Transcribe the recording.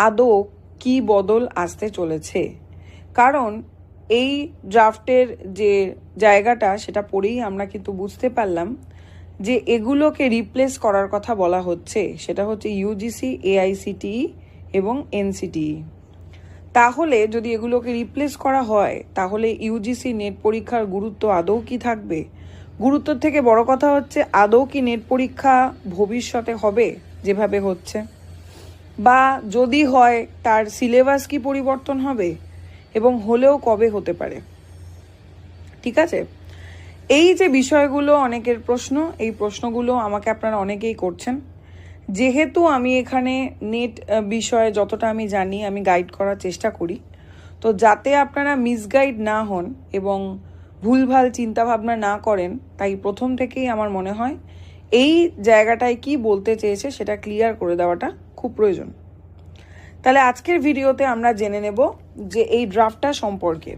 আদৌ কি বদল আসতে চলেছে। কারণ এই ড্রাফটের যে জায়গাটা সেটা পড়েই আমরা কিন্তু বুঝতে পারলাম যে এগুলোকে রিপ্লেস করার কথা বলা হচ্ছে, সেটা হচ্ছে ইউজিসি, এআইসিটিই এবং এনসিটিই। তাহলে যদি এগুলোকে রিপ্লেস করা হয় তাহলে ইউজিসি নেট পরীক্ষার গুরুত্ব আদৌ কি থাকবে? গুরুত্বের থেকে বড় কথা হচ্ছে আদৌ কি নেট পরীক্ষা ভবিষ্যতে হবে যেভাবে হচ্ছে, বা যদি হয় তার সিলেবাস কি পরিবর্তন হবে এবং হলেও কবে হতে পারে। ঠিক আছে, এই যে বিষয়গুলো অনেকের প্রশ্ন, এই প্রশ্নগুলো আমাকে আপনারা অনেকেই করছেন। যেহেতু আমি এখানে নেট বিষয়ে যতটা আমি জানি আমি গাইড করার চেষ্টা করি, তো যাতে আপনারা মিসগাইড না হন এবং ভুলভাল চিন্তাভাবনা না করেন, তাই প্রথম থেকেই আমার মনে হয় এই জায়গাটায় কি বলতে চেয়েছে সেটা ক্লিয়ার করে দেওয়াটা খুব প্রয়োজন। তাহলে আজকের ভিডিওতে আমরা জেনে নেব যে এই ড্রাফটটা সম্পর্কে।